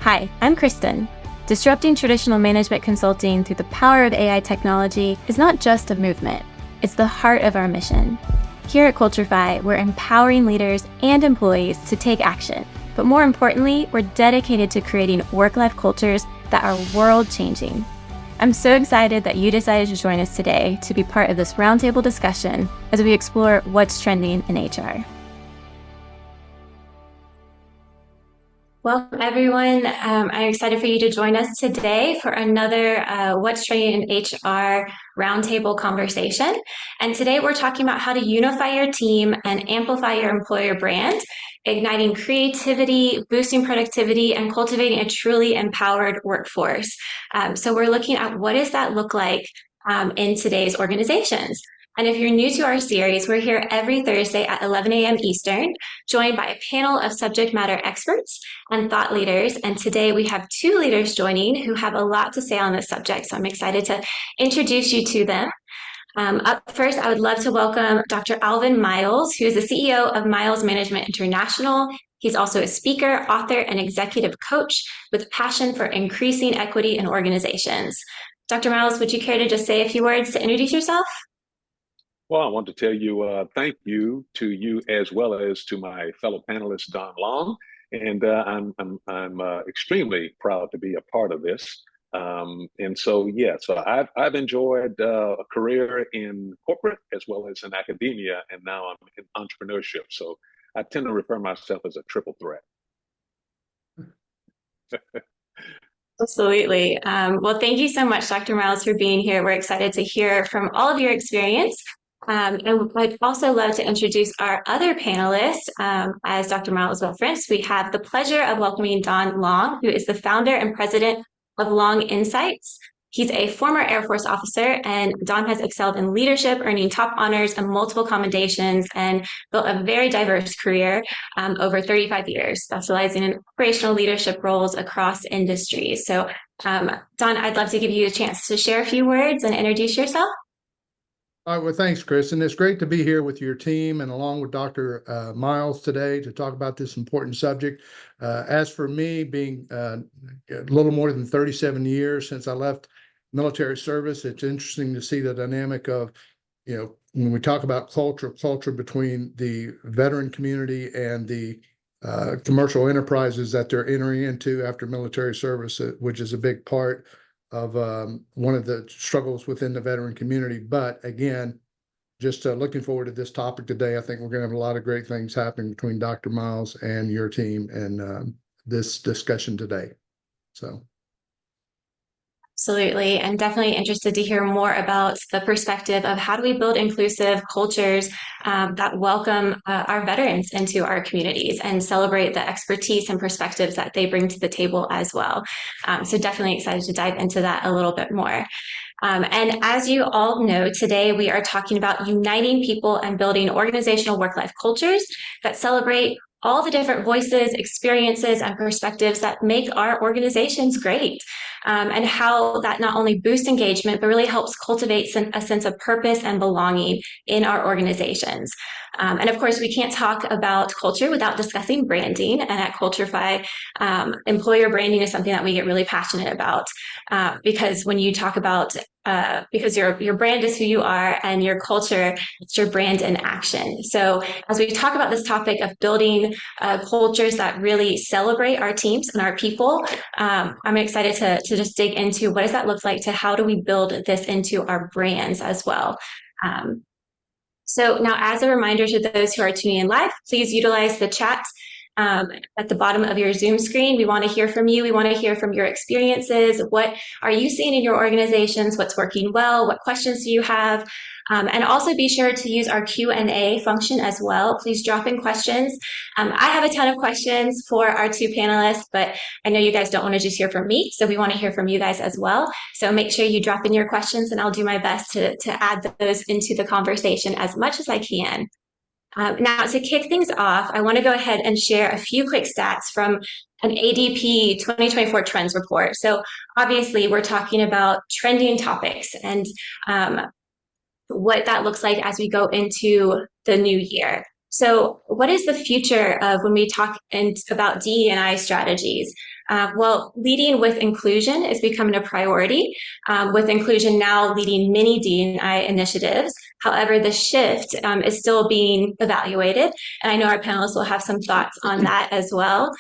Hi, I'm Kristen. Disrupting traditional management consulting through the power of AI technology is not just a movement, it's the heart of our mission. Here at Culturefy, we're empowering leaders and employees to take action. But more importantly, we're dedicated to creating work-life cultures that are world-changing. I'm so excited that you decided to join us today to be part of this roundtable discussion as we explore what's trending in HR. Welcome, everyone. I'm excited for you to join us today for another What's Trending in HR roundtable conversation. And today we're talking about how to unify your team and amplify your employer brand, igniting creativity, boosting productivity, and cultivating a truly empowered workforce. So we're looking at what does that look like in today's organizations. And if you're new to our series, we're here every Thursday at 11 a.m. Eastern, joined by a panel of subject matter experts and thought leaders. And today we have two leaders joining who have a lot to say on this subject. So I'm excited to introduce you to them. Up first, I would love to welcome Dr. Alvin Miles, who is the CEO of Miles Management International. He's also a speaker, author, and executive coach with passion for increasing equity in organizations. Dr. Miles, would you care to just say a few words to introduce yourself? Well, I want to tell you thank you to you as well as to my fellow panelist Don Long, and I'm extremely proud to be a part of this. So I've enjoyed a career in corporate as well as in academia, and now I'm in entrepreneurship. So I tend to refer myself as a triple threat. Absolutely. Well, thank you so much, Dr. Miles, for being here. We're excited to hear from all of your experience. And I'd also love to introduce our other panelists. As Dr. Miles referenced, we have the pleasure of welcoming Don Long, who is the founder and president of Long Insights. He's a former Air Force officer, and Don has excelled in leadership, earning top honors and multiple commendations, and built a very diverse career over 35 years, specializing in operational leadership roles across industries. So, Don, I'd love to give you a chance to share a few words and introduce yourself. All right, well, thanks, Chris. And it's great to be here with your team and along with Dr. Miles today to talk about this important subject. As for me, being a little more than 37 years since I left military service, it's interesting to see the dynamic of, when we talk about culture between the veteran community and the commercial enterprises that they're entering into after military service, which is a big part of one of the struggles within the veteran community. But again, just looking forward to this topic today. I think we're going to have a lot of great things happening between Dr. Miles and your team and this discussion today. So. Absolutely, and definitely interested to hear more about the perspective of how do we build inclusive cultures that welcome our veterans into our communities and celebrate the expertise and perspectives that they bring to the table as well. So definitely excited to dive into that a little bit more. And as you all know, today we are talking about uniting people and building organizational work-life cultures that celebrate all the different voices, experiences, and perspectives that make our organizations great, and how that not only boosts engagement, but really helps cultivate a sense of purpose and belonging in our organizations. And of course, we can't talk about culture without discussing branding. And at Culturefy, employer branding is something that we get really passionate about, because when you talk about because your brand is who you are, and your culture, it's your brand in action. So as we talk about this topic of building cultures that really celebrate our teams and our people, I'm excited to just dig into what does that look like, to how do we build this into our brands as well. So now, as a reminder to those who are tuning in live, please utilize the chat at the bottom of your Zoom screen. We want to hear from you. We want to hear from your experiences. What are you seeing in your organizations? What's working well? What questions do you have? And also be sure to use our Q&A function as well. Please drop in questions. I have a ton of questions for our two panelists, but I know you guys don't want to just hear from me, so we want to hear from you guys as well. So make sure you drop in your questions, and I'll do my best to add those into the conversation as much as I can. Now, to kick things off, I want to go ahead and share a few quick stats from an ADP 2024 trends report. So obviously, we're talking about trending topics and what that looks like as we go into the new year. So, what is the future of when we talk about DE&I strategies? Well, leading with inclusion is becoming a priority, with inclusion now leading many DE&I initiatives. However, the shift is still being evaluated, and I know our panelists will have some thoughts on that as well.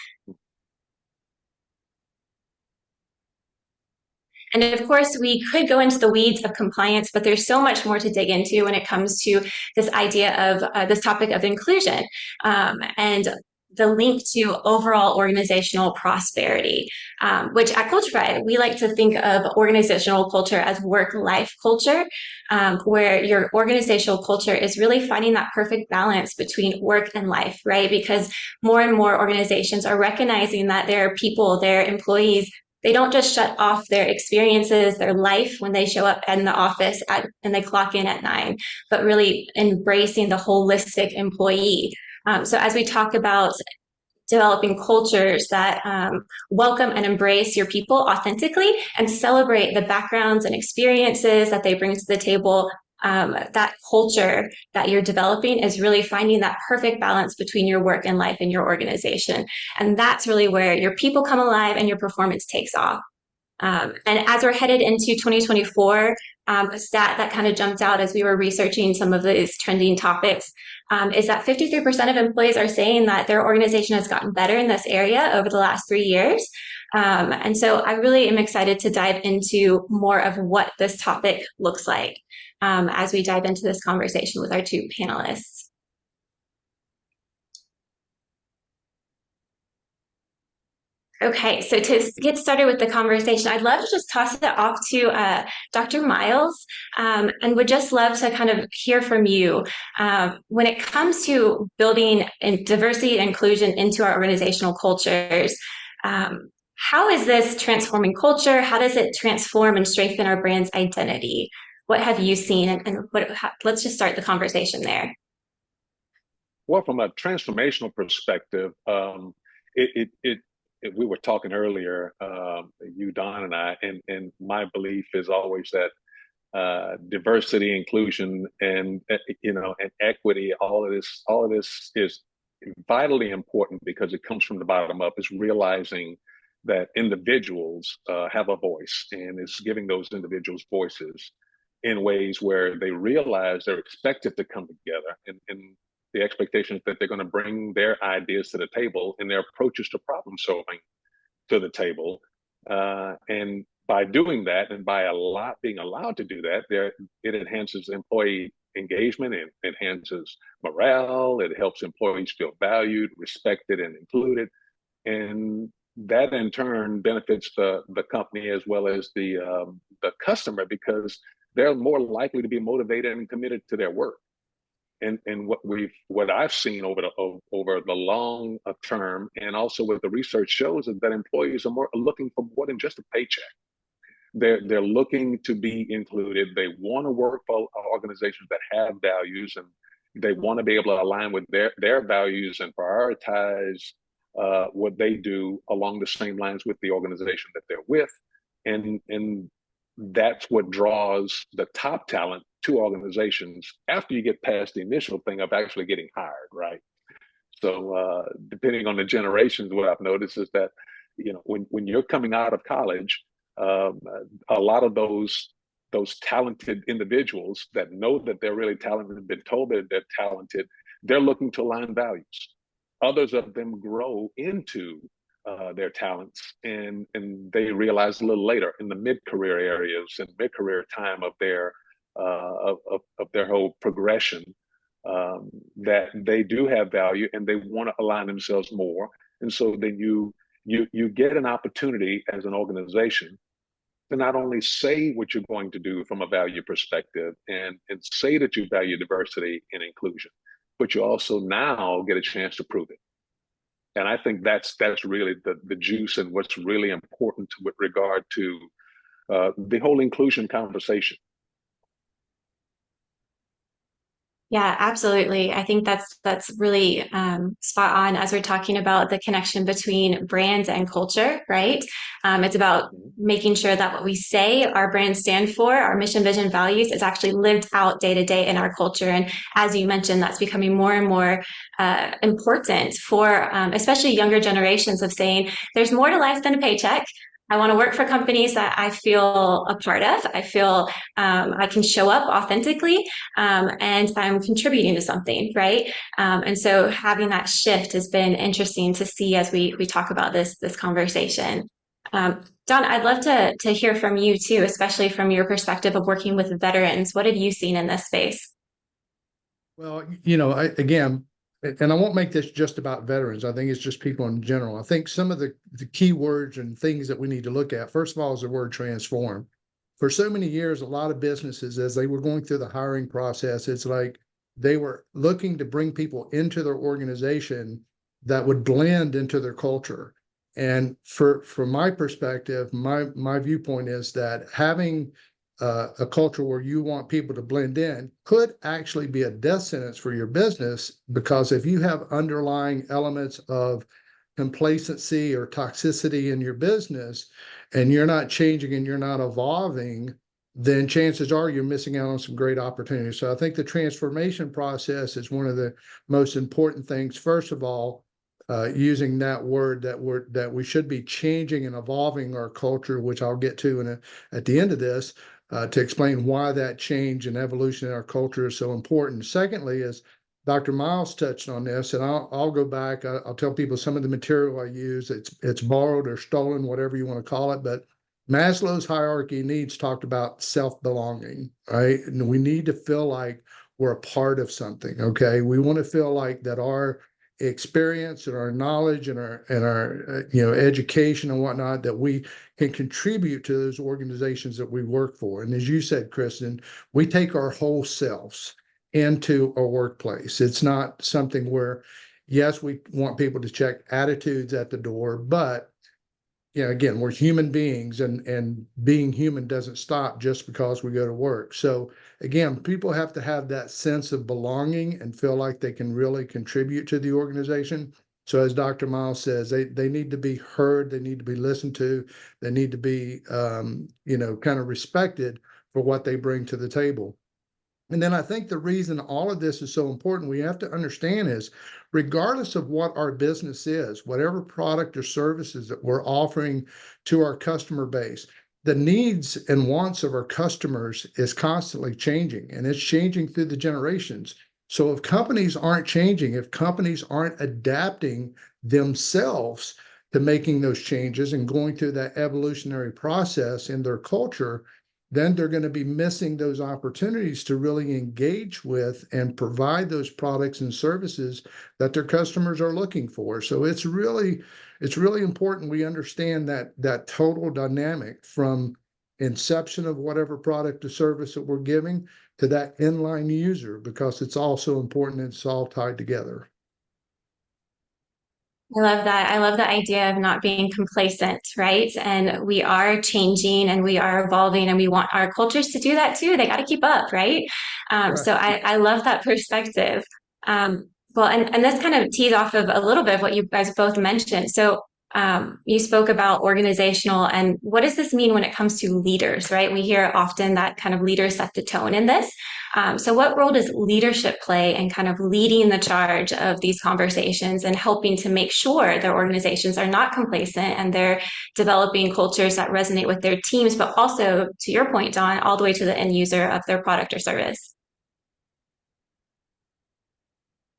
And of course, we could go into the weeds of compliance, but there's so much more to dig into when it comes to this idea of this topic of inclusion and the link to overall organizational prosperity, which at Culturefy, we like to think of organizational culture as work-life culture, where your organizational culture is really finding that perfect balance between work and life, right? Because more and more organizations are recognizing that their people, their employees, they don't just shut off their experiences, their life when they show up in the office and they clock in at 9, but really embracing the holistic employee. So as we talk about developing cultures that welcome and embrace your people authentically and celebrate the backgrounds and experiences that they bring to the table, that culture that you're developing is really finding that perfect balance between your work and life in your organization. And that's really where your people come alive and your performance takes off. And as we're headed into 2024, a stat that kind of jumped out as we were researching some of these trending topics is that 53% of employees are saying that their organization has gotten better in this area over the last 3 years. And so I really am excited to dive into more of what this topic looks like as we dive into this conversation with our two panelists. Okay, so to get started with the conversation, I'd love to just toss it off to Dr. Miles, and would just love to kind of hear from you. When it comes to building diversity and inclusion into our organizational cultures, how is this transforming culture? How does it transform and strengthen our brand's identity? What have you seen, and let's just start the conversation there. Well, from a transformational perspective, we were talking earlier, you, Don, and I, and my belief is always that diversity, inclusion, and and equity, all of this is vitally important because it comes from the bottom up. It's realizing that individuals have a voice, and it's giving those individuals voices in ways where they realize they're expected to come together, and the expectation is that they're going to bring their ideas to the table and their approaches to problem solving to the table. And by doing that, and by being allowed to do that, it enhances employee engagement, it enhances morale, it helps employees feel valued, respected, and included. And that in turn benefits the company as well as the customer, because they're more likely to be motivated and committed to their work. And what I've seen over the long term, and also what the research shows, is that employees are looking for more than just a paycheck. They're looking to be included. They want to work for organizations that have values, and they want to be able to align with their values and prioritize what they do along the same lines with the organization that they're with. And that's what draws the top talent to organizations after you get past the initial thing of actually getting hired, right? So depending on the generations, what I've noticed is that, when you're coming out of college, a lot of those talented individuals that know that they're really talented, have been told that they're talented, they're looking to align values. Others of them grow into their talents, and they realize a little later in the mid-career areas and mid-career time of their whole progression, that they do have value and they want to align themselves more. And so then you get an opportunity as an organization to not only say what you're going to do from a value perspective and say that you value diversity and inclusion, but you also now get a chance to prove it. And I think that's really the juice and what's really important with regard to the whole inclusion conversation. Yeah, absolutely. I think that's really spot on as we're talking about the connection between brands and culture, right? It's about making sure that what we say our brands stand for, our mission, vision, values, is actually lived out day to day in our culture. And as you mentioned, that's becoming more and more important for especially younger generations of saying there's more to life than a paycheck. I want to work for companies that I feel a part of. I feel I can show up authentically and I'm contributing to something, right? And so having that shift has been interesting to see as we talk about this conversation. Don, I'd love to hear from you too, especially from your perspective of working with veterans. What have you seen in this space? Well, again, and I won't make this just about veterans. I think it's just people in general. I think some of the key words and things that we need to look at, first of all, is the word transform. For so many years, a lot of businesses, as they were going through the hiring process, it's like they were looking to bring people into their organization that would blend into their culture. And from my perspective, my viewpoint is that having a culture where you want people to blend in could actually be a death sentence for your business, because if you have underlying elements of complacency or toxicity in your business and you're not changing and you're not evolving, then chances are you're missing out on some great opportunities. So I think the transformation process is one of the most important things. First of all, using that word that we should be changing and evolving our culture, which I'll get to at the end of this, to explain why that change and evolution in our culture is so important. Secondly, is Dr. Miles touched on this, and I'll go back. I'll tell people some of the material I use. It's borrowed or stolen, whatever you want to call it. But Maslow's hierarchy of needs talked about self-belonging, right? And we need to feel like we're a part of something. Okay, we want to feel like that our experience and our knowledge and our education and whatnot, that we can contribute to those organizations that we work for. And as you said, Kristen, we take our whole selves into a workplace. It's not something where, yes, we want people to check attitudes at the door, but again, we're human beings, and being human doesn't stop just because we go to work. So again, people have to have that sense of belonging and feel like they can really contribute to the organization. So as Dr. Miles says, they need to be heard, they need to be listened to, they need to be kind of respected for what they bring to the table. And then I think the reason all of this is so important, we have to understand, is regardless of what our business is, whatever product or services that we're offering to our customer base, the needs and wants of our customers is constantly changing, and it's changing through the generations. So if companies aren't changing, if companies aren't adapting themselves to making those changes and going through that evolutionary process in their culture, then they're going to be missing those opportunities to really engage with and provide those products and services that their customers are looking for. So it's really important we understand that total dynamic from inception of whatever product or service that we're giving to that inline user, because it's also important and it's all tied together. I love that. I love the idea of not being complacent, right? And we are changing and we are evolving, and we want our cultures to do that too. They got to keep up, right? Right. So I love that perspective. Well, and this kind of tees off of a little bit of what you guys both mentioned. So you spoke about organizational, and what does this mean when it comes to leaders, right? We hear often that kind of leaders set the tone in this. So what role does leadership play in kind of leading the charge of these conversations and helping to make sure their organizations are not complacent and they're developing cultures that resonate with their teams, but also, to your point, Don, all the way to the end user of their product or service?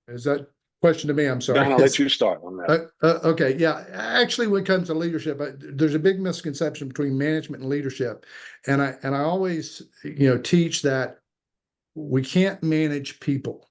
Is that question to me? I'm sorry. Don, I'll let you start on that. Okay, yeah. Actually, when it comes to leadership, there's a big misconception between management and leadership, and I always teach that we can't manage people.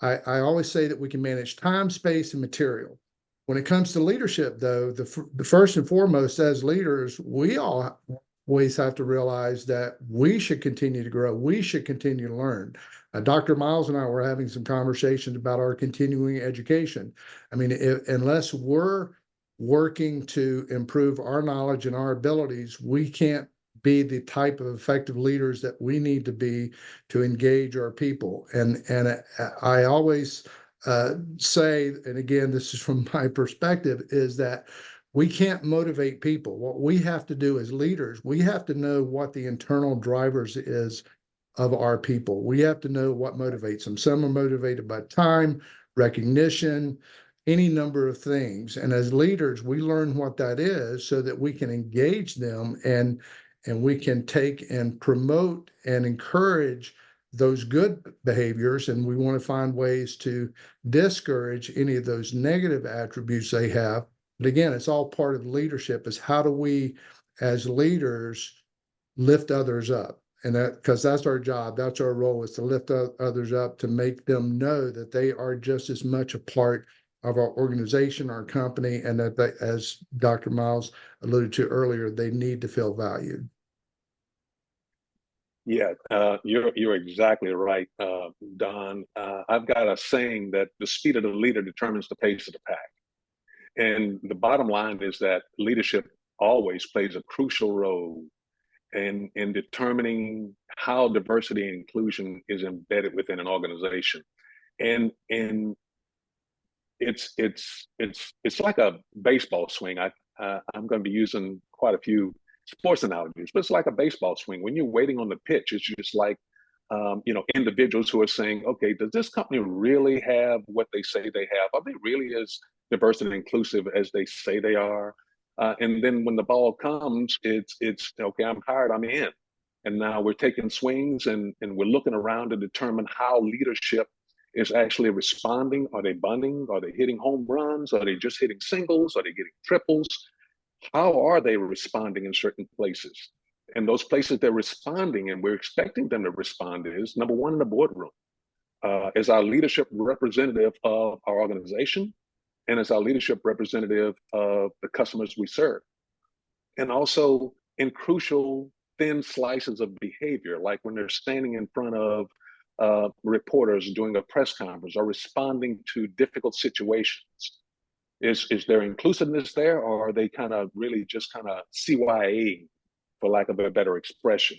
I always say that we can manage time, space, and material. When it comes to leadership, though, the first and foremost, as leaders, we all always have to realize that we should continue to grow. We should continue to learn. Dr. Miles and I were having some conversations about our continuing education. I mean, unless we're working to improve our knowledge and our abilities, we can't be the type of effective leaders that we need to be to engage our people. And I always say, and again, this is from my perspective, is that we can't motivate people. What we have to do as leaders, we have to know what the internal drivers is of our people. We have to know what motivates them. Some are motivated by time, recognition, any number of things. And as leaders, we learn what that is so that we can engage them and we can take and promote and encourage those good behaviors. And we want to find ways to discourage any of those negative attributes they have. But again, it's all part of leadership, is how do we as leaders lift others up? And that, because that's our job, that's our role, is to lift others up, to make them know that they are just as much a part of our organization, our company, and that they, as Dr. Miles alluded to earlier, they need to feel valued. Yeah, you're exactly right, Don. I've got a saying that the speed of the leader determines the pace of the pack. And the bottom line is that leadership always plays a crucial role in determining how diversity and inclusion is embedded within an organization. And it's like a baseball swing. I'm going to be using quite a few sports analogies, but it's like a baseball swing. When you're waiting on the pitch, it's just like individuals who are saying, okay, does this company really have what they say they have? Are they really as diverse and inclusive as they say they are? And then when the ball comes, it's okay, I'm hired, I'm in. And now we're taking swings and we're looking around to determine how leadership is actually responding. Are they bunting? Are they hitting home runs? Are they just hitting singles? Are they getting triples? How are they responding in certain places? And those places they're responding and we're expecting them to respond is, number one, in the boardroom. As our leadership representative of our organization, and as our leadership representative of the customers we serve. And also in crucial thin slices of behavior, like when they're standing in front of reporters doing a press conference or responding to difficult situations. Is there inclusiveness there, or are they kind of really just kind of CYA, for lack of a better expression?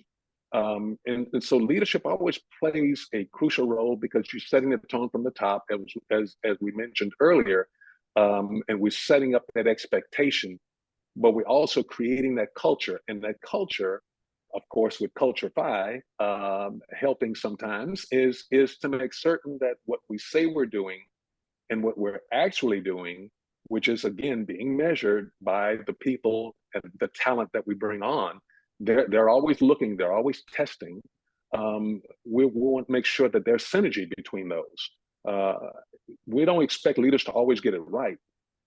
And so leadership always plays a crucial role because you're setting the tone from the top, as we mentioned earlier, and we're setting up that expectation, but we're also creating that culture. And that culture, of course, with Culturefy, helping sometimes is to make certain that what we say we're doing and what we're actually doing, which is again being measured by the people and the talent that we bring on, they're always looking, they're always testing. We want to make sure that there's synergy between those. We don't expect leaders to always get it right,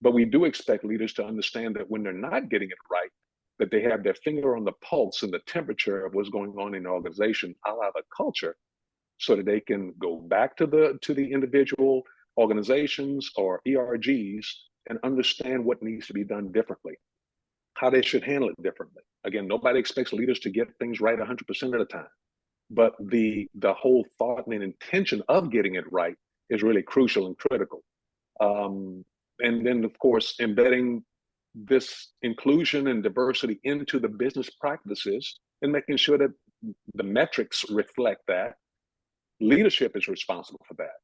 but we do expect leaders to understand that when they're not getting it right, that they have their finger on the pulse and the temperature of what's going on in the organization, a la the culture, so that they can go back to the individual organizations or ERGs and understand what needs to be done differently, how they should handle it differently. Again, nobody expects leaders to get things right 100% of the time, but the whole thought and intention of getting it right is really crucial and critical. And then, of course, embedding this inclusion and diversity into the business practices and making sure that the metrics reflect that. Leadership is responsible for that.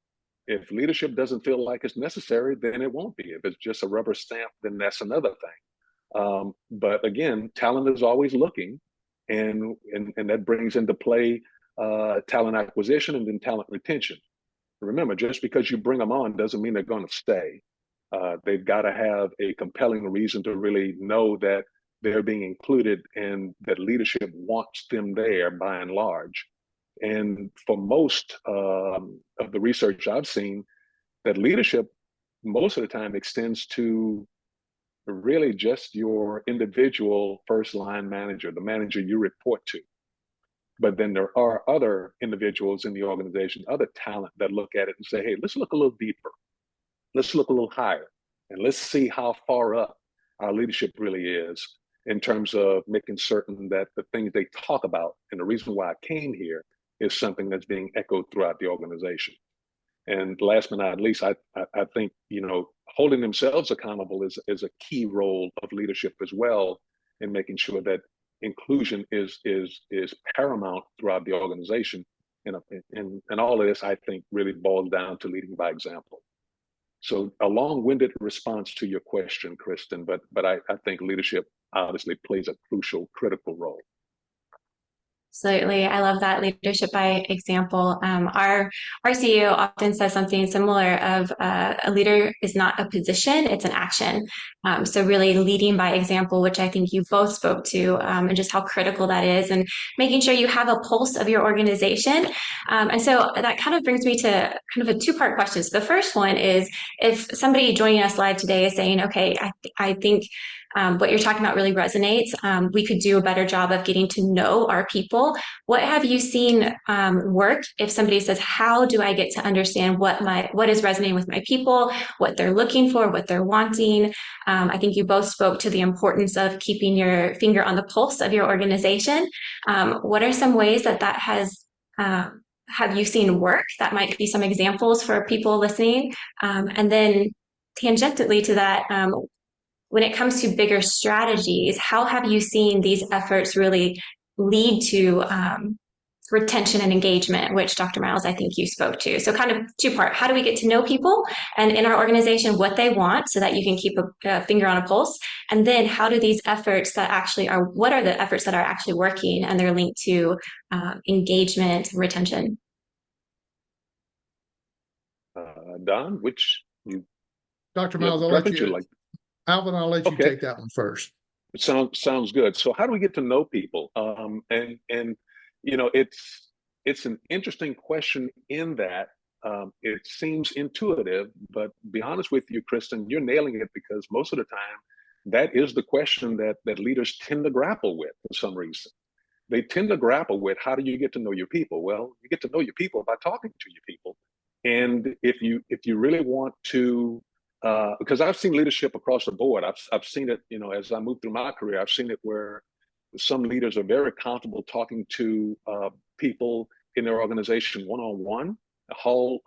If leadership doesn't feel like it's necessary, then it won't be. If it's just a rubber stamp, then that's another thing. But again, talent is always looking, and that brings into play talent acquisition and then talent retention. Remember, just because you bring them on doesn't mean they're going to stay. They've got to have a compelling reason to really know that they're being included and that leadership wants them there by and large. And for most of the research I've seen, that leadership most of the time extends to really just your individual first line manager, the manager you report to. But then there are other individuals in the organization, other talent that look at it and say, hey, let's look a little deeper. Let's look a little higher, and let's see how far up our leadership really is in terms of making certain that the things they talk about and the reason why I came here is something that's being echoed throughout the organization. And last but not least, I think, holding themselves accountable is a key role of leadership as well, in making sure that inclusion is paramount throughout the organization. And all of this, I think, really boils down to leading by example. So a long-winded response to your question, Kristen, but I think leadership obviously plays a crucial, critical role. Absolutely. I love that leadership by example. Our CEO often says something similar of a leader is not a position, it's an action. So really leading by example, which I think you both spoke to, and just how critical that is, and making sure you have a pulse of your organization. And so that kind of brings me to kind of a two-part question. So the first one is, if somebody joining us live today is saying, okay, I think what you're talking about really resonates. We could do a better job of getting to know our people. What have you seen work if somebody says, how do I get to understand what is resonating with my people, what they're looking for, what they're wanting? I think you both spoke to the importance of keeping your finger on the pulse of your organization. What are some ways that has have you seen work? That might be some examples for people listening. And then tangentially to that, when it comes to bigger strategies, how have you seen these efforts really lead to retention and engagement, which Dr. Miles, I think you spoke to. So kind of two-part, how do we get to know people and in our organization what they want so that you can keep a finger on a pulse? And then how do these efforts that actually are, what are the efforts that are actually working and they're linked to engagement and retention? Don, which you Dr. have Miles, a I'll let preference you you, like? Alvin, I'll let you Okay, take that one first. sounds good. So how do we get to know people? And it's an interesting question in that it seems intuitive, but be honest with you, Kristen, you're nailing it, because most of the time that is the question that leaders tend to grapple with for some reason. They tend to grapple with, how do you get to know your people? Well, you get to know your people by talking to your people. And if you really want to, because I've seen leadership across the board. I've seen it, as I move through my career, I've seen it where some leaders are very comfortable talking to people in their organization one-on-one, hall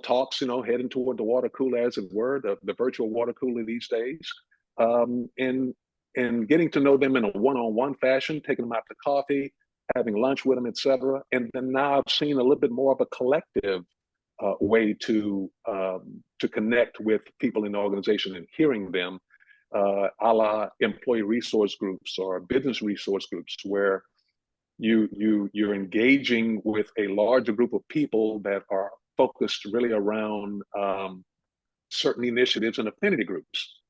talks, heading toward the water cooler, as it were, the virtual water cooler these days, and getting to know them in a one-on-one fashion, taking them out to coffee, having lunch with them, etc. And then now I've seen a little bit more of a collective way to connect with people in the organization and hearing them, a la employee resource groups or business resource groups, where you're engaging with a larger group of people that are focused really around certain initiatives and affinity groups.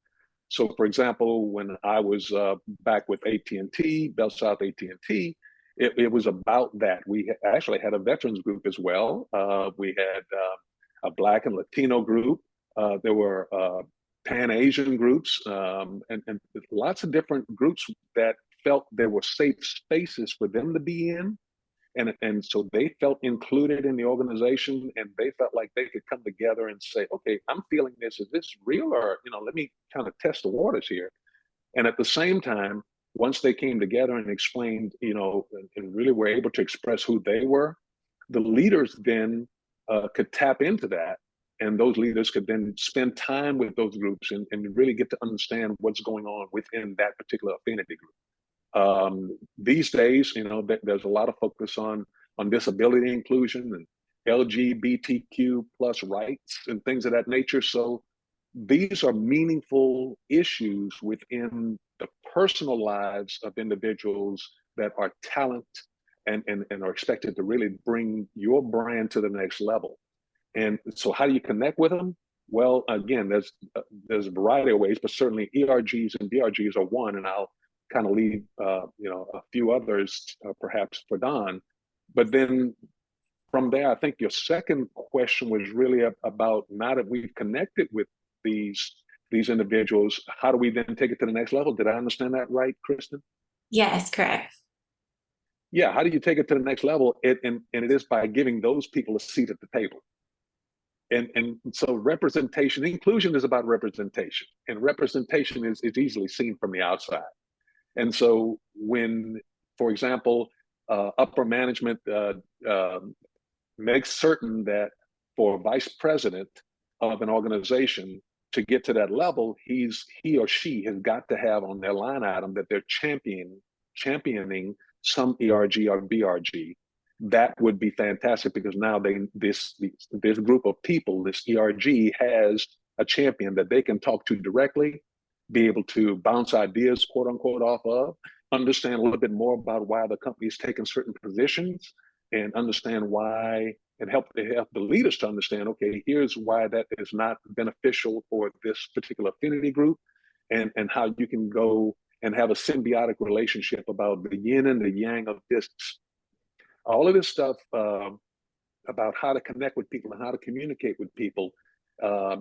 So, for example, when I was back with AT&T, Bell South AT&T, it was about that. We actually had a veterans group as well. We had a Black and Latino group. There were Pan-Asian groups, and lots of different groups that felt there were safe spaces for them to be in. And so they felt included in the organization, and they felt like they could come together and say, okay, I'm feeling this. Is this real? Or, let me kind of test the waters here. And at the same time, once they came together and explained, and really were able to express who they were, the leaders then could tap into that. And those leaders could then spend time with those groups and really get to understand what's going on within that particular affinity group. These days, there's a lot of focus on disability inclusion and LGBTQ plus rights and things of that nature. So these are meaningful issues within the personal lives of individuals that are talent and are expected to really bring your brand to the next level. And so how do you connect with them? Well, again, there's a variety of ways, but certainly ERGs and DRGs are one, and I'll kind of leave a few others perhaps for Don. But then from there, I think your second question was really about, now that we've connected with these individuals, how do we then take it to the next level? Did I understand that right, Kristen? Yes, correct. Yeah, how do you take it to the next level? And it is by giving those people a seat at the table. And so representation, inclusion is about representation, and representation is easily seen from the outside. And so when, for example, upper management makes certain that for a vice president of an organization, to get to that level, he or she has got to have on their line item that they're championing some ERG or BRG. That would be fantastic, because now this group of people, this ERG, has a champion that they can talk to directly, be able to bounce ideas, quote unquote, off of, understand a little bit more about why the company is taking certain positions, and understand why, and help the leaders to understand, okay, here's why that is not beneficial for this particular affinity group, and how you can go and have a symbiotic relationship about the yin and the yang of business. All of this stuff about how to connect with people and how to communicate with people,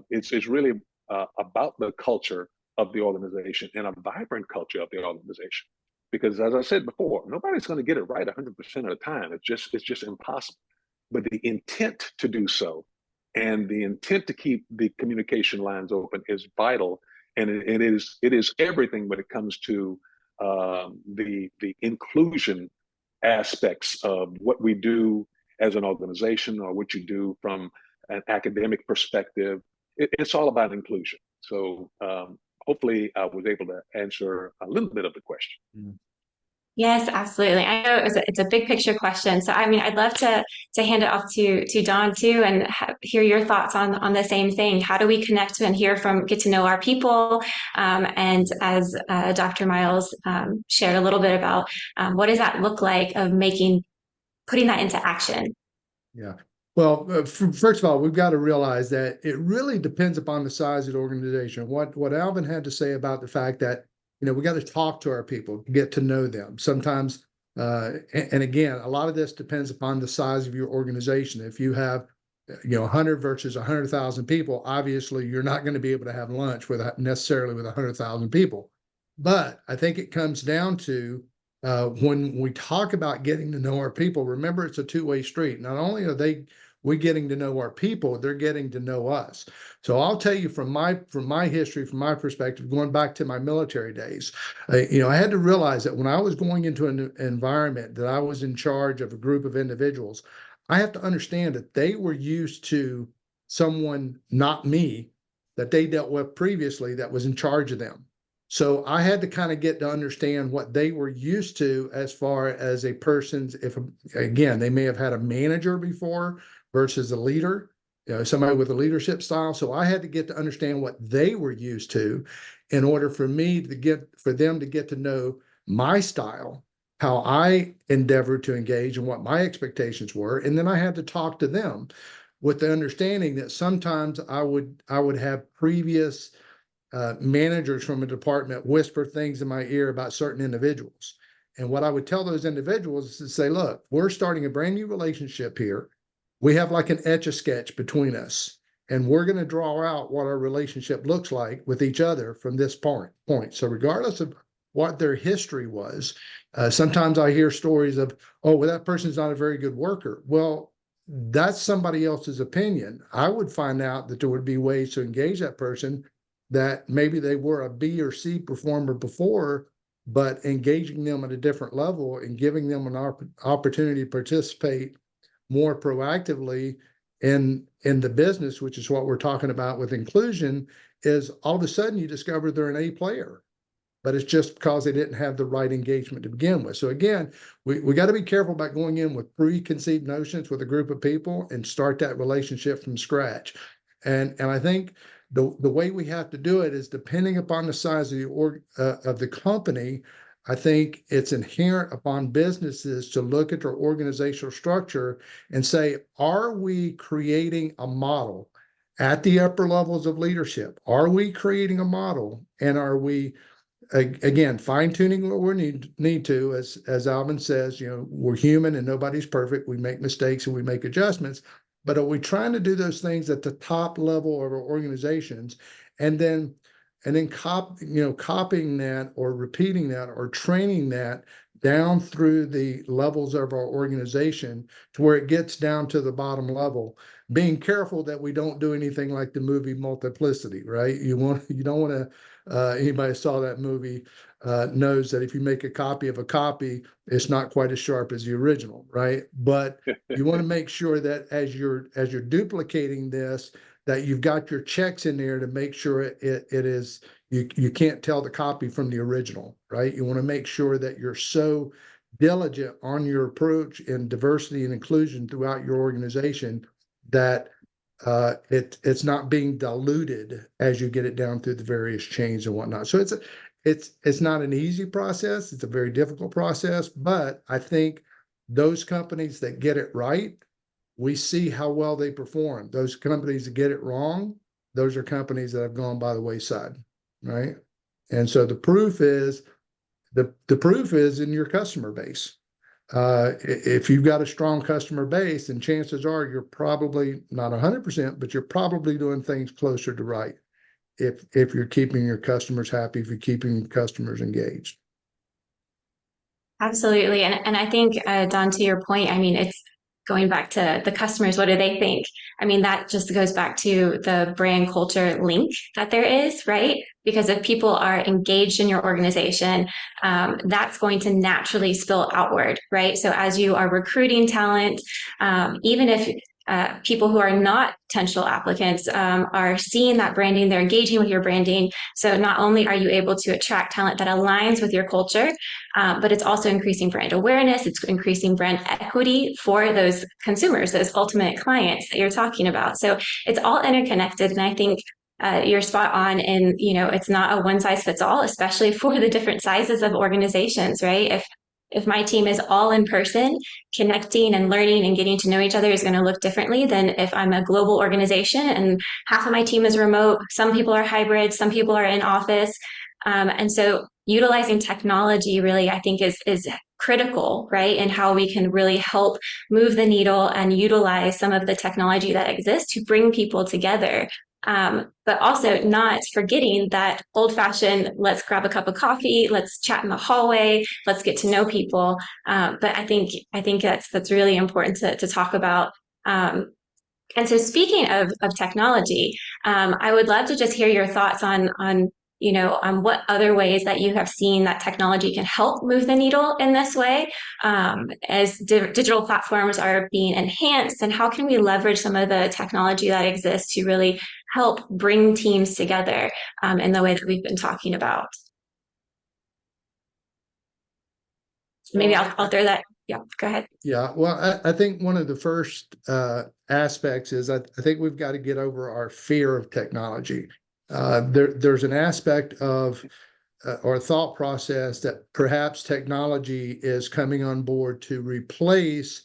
it's really about the culture of the organization, and a vibrant culture of the organization. Because as I said before, nobody's going to get it right 100% of the time. It's just impossible. But the intent to do so, and the intent to keep the communication lines open, is vital, and it is everything when it comes to the inclusion aspects of what we do as an organization, or what you do from an academic perspective. It's all about inclusion. So hopefully I was able to answer a little bit of the question. Yes, absolutely. I know it's a big picture question. So, I mean, I'd love to hand it off to Don too, and hear your thoughts on the same thing. How do we connect and get to know our people? And as Dr. Miles shared a little bit about, what does that look like of putting that into action? Yeah. Well, first of all, we've got to realize that it really depends upon the size of the organization. What Alvin had to say about the fact that, we got to talk to our people, get to know them. Sometimes, and again, a lot of this depends upon the size of your organization. If you have, 100 versus 100,000 people, obviously you're not going to be able to have lunch necessarily with 100,000 people. But I think it comes down to, when we talk about getting to know our people, remember it's a two-way street. Not only are we getting to know our people, they're getting to know us. So I'll tell you from my history, from my perspective, going back to my military days, I had to realize that when I was going into an environment that I was in charge of a group of individuals, I have to understand that they were used to someone, not me, that they dealt with previously that was in charge of them. So I had to kind of get to understand what they were used to as far as a person's, again, they may have had a manager before versus a leader, somebody with a leadership style. So I had to get to understand what they were used to in order for them to get to know my style, how I endeavored to engage and what my expectations were. And then I had to talk to them with the understanding that sometimes I would have previous managers from a department whisper things in my ear about certain individuals. And what I would tell those individuals is to say, look, we're starting a brand new relationship here. We have like an etch-a-sketch between us, and we're going to draw out what our relationship looks like with each other from this point. So regardless of what their history was, sometimes I hear stories of, oh, well, that person's not a very good worker. Well, that's somebody else's opinion. I would find out that there would be ways to engage that person that maybe they were a B or C performer before, but engaging them at a different level and giving them an opportunity to participate more proactively in the business, which is what we're talking about with inclusion, is all of a sudden you discover they're an A player, but it's just because they didn't have the right engagement to begin with. So again, we got to be careful about going in with preconceived notions with a group of people and start that relationship from scratch. And I think the way we have to do it is depending upon the size of the company. I think it's inherent upon businesses to look at their organizational structure and say, are we creating a model at the upper levels of leadership? Are we creating a model, and are we, again, fine-tuning what we need to, as Alvin says, we're human and nobody's perfect. We make mistakes and we make adjustments. But are we trying to do those things at the top level of our organizations, and then copying that or repeating that or training that down through the levels of our organization to where it gets down to the bottom level, being careful that we don't do anything like the movie Multiplicity, right? You don't want to, anybody saw that movie knows that if you make a copy of a copy, it's not quite as sharp as the original, right? But you want to make sure that as you're duplicating this, that you've got your checks in there to make sure it is, you can't tell the copy from the original, right? You want to make sure that you're so diligent on your approach in diversity and inclusion throughout your organization that it's not being diluted as you get it down through the various chains and whatnot. So it's not an easy process. It's a very difficult process, but I think those companies that get it right, we see how well they perform. Those companies that get it wrong, those are companies that have gone by the wayside, right? And so the proof is in your customer base. If you've got a strong customer base, then chances are you're probably not 100%, but you're probably doing things closer to right. If you're keeping your customers happy, if you're keeping your customers engaged. Absolutely. And I think, Don, to your point, I mean, it's going back to the customers. What do they think? I mean, that just goes back to the brand culture link that there is, right? Because if people are engaged in your organization, that's going to naturally spill outward, right? So as you are recruiting talent, even if people who are not potential applicants are seeing that branding, they're engaging with your branding. So not only are you able to attract talent that aligns with your culture, but it's also increasing brand awareness. It's increasing brand equity for those consumers, those ultimate clients that you're talking about. So it's all interconnected. And I think you're spot on in, it's not a one size fits all, especially for the different sizes of organizations, right? If my team is all in person, connecting and learning and getting to know each other is going to look differently than if I'm a global organization and half of my team is remote. Some people are hybrid, some people are in office. And so utilizing technology really, I think, is critical, right? And how we can really help move the needle and utilize some of the technology that exists to bring people together. But also not forgetting that old fashioned, let's grab a cup of coffee, let's chat in the hallway, let's get to know people. But I think that's really important to talk about. And so speaking of technology, I would love to just hear your thoughts on what other ways that you have seen that technology can help move the needle in this way, as digital platforms are being enhanced, and how can we leverage some of the technology that exists to really help bring teams together in the way that we've been talking about. Maybe I'll throw that. Yeah, go ahead. Yeah, well, I think one of the first aspects is I think we've got to get over our fear of technology. There's an aspect of or thought process that perhaps technology is coming on board to replace,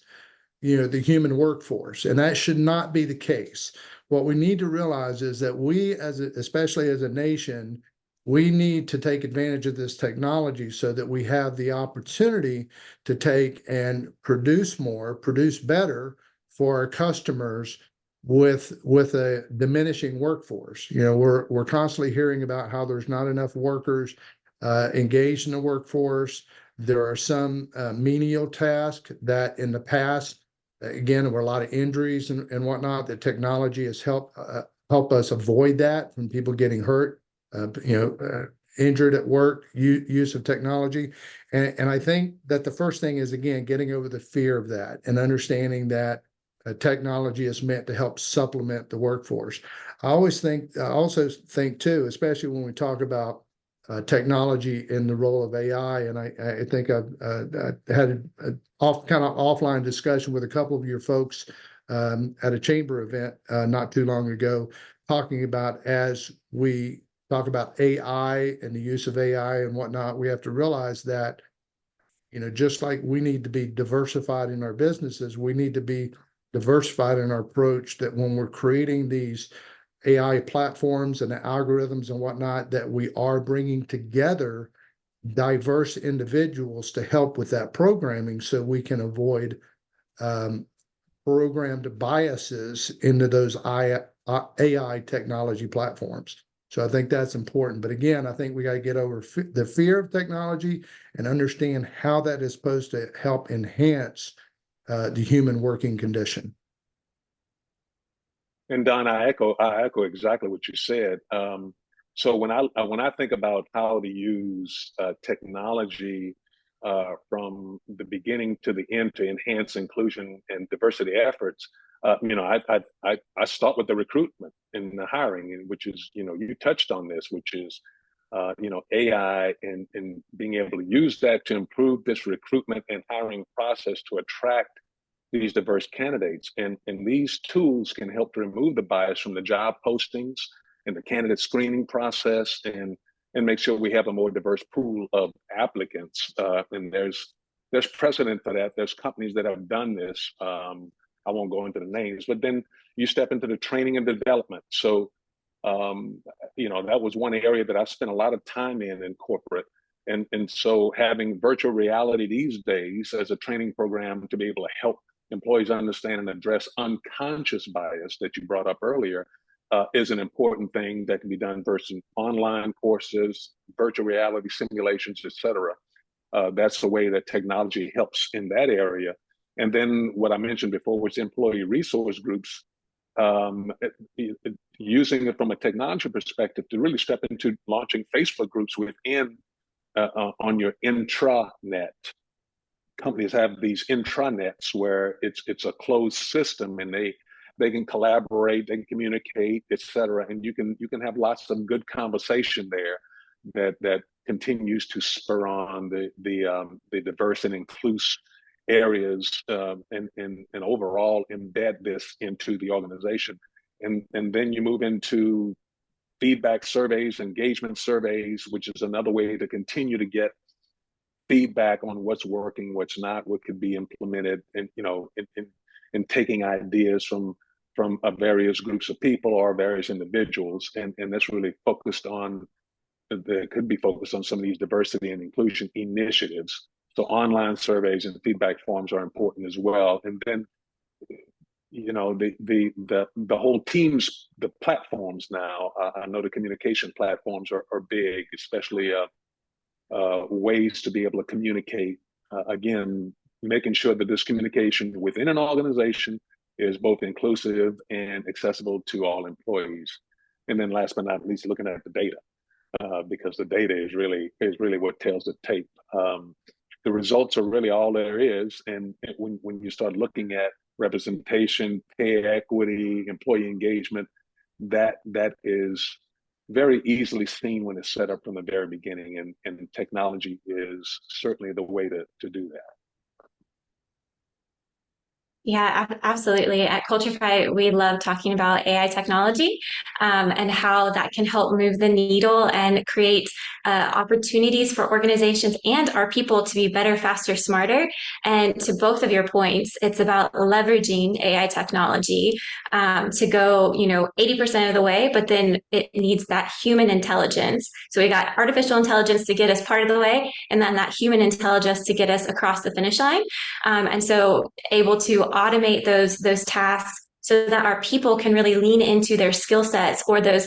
the human workforce, and that should not be the case. What we need to realize is that we, especially as a nation, we need to take advantage of this technology so that we have the opportunity to take and produce more, produce better for our customers with a diminishing workforce. We're constantly hearing about how there's not enough workers engaged in the workforce. There are some menial tasks that in the past, again, there were a lot of injuries and whatnot, that technology has helped us avoid that from people getting hurt, injured at work, use of technology. And I think that the first thing is, again, getting over the fear of that and understanding that technology is meant to help supplement the workforce. I also think too, especially when we talk about technology in the role of AI, and I think I've had kind of offline discussion with a couple of your folks at a chamber event not too long ago, talking about, as we talk about AI and the use of AI and whatnot, we have to realize that, just like we need to be diversified in our businesses, we need to be diversified in our approach, that when we're creating these AI platforms and the algorithms and whatnot, that we are bringing together diverse individuals to help with that programming, so we can avoid programmed biases into those AI technology platforms. So I think that's important. But again, I think we got to get over the fear of technology and understand how that is supposed to help enhance the human working condition. And Don, I echo exactly what you said. So when I think about how to use technology from the beginning to the end to enhance inclusion and diversity efforts. I start with the recruitment and the hiring, which is, you touched on this, which is, AI and being able to use that to improve this recruitment and hiring process to attract these diverse candidates. And these tools can help to remove the bias from the job postings and the candidate screening process and make sure we have a more diverse pool of applicants. And there's precedent for that. There's companies that have done this. I won't go into the names, but then you step into the training and development. So, that was one area that I spent a lot of time in corporate. And so having virtual reality these days as a training program to be able to help employees understand and address unconscious bias that you brought up earlier is an important thing that can be done versus online courses, virtual reality simulations, et cetera. That's the way that technology helps in that area. And then what I mentioned before was employee resource groups, using it from a technology perspective to really step into launching Facebook groups within on your intranet. Companies have these intranets where it's a closed system and they can collaborate, they can communicate, et cetera. And you can have lots of good conversation there that continues to spur on the diverse and inclusive areas and overall embed this into the organization. And then you move into feedback surveys, engagement surveys, which is another way to continue to get feedback on what's working, what's not, what could be implemented, and in taking ideas from various groups of people or various individuals, and that's really focused on could be focused on some of these diversity and inclusion initiatives. So online surveys and feedback forms are important as well. And then, the whole teams, the platforms now, I know the communication platforms are big, especially ways to be able to communicate. Again, making sure that this communication within an organization is both inclusive and accessible to all employees. And then last but not least, looking at the data, because the data is really what tells the tape. The results are really all there is. And when you start looking at representation, pay equity, employee engagement, that is very easily seen when it's set up from the very beginning. And technology is certainly the way to do that. Yeah, absolutely. At Culturefy, we love talking about AI technology and how that can help move the needle and create opportunities for organizations and our people to be better, faster, smarter. And to both of your points, it's about leveraging AI technology to go, 80% of the way, but then it needs that human intelligence. So we got artificial intelligence to get us part of the way, and then that human intelligence to get us across the finish line. And so able to automate those tasks so that our people can really lean into their skill sets or those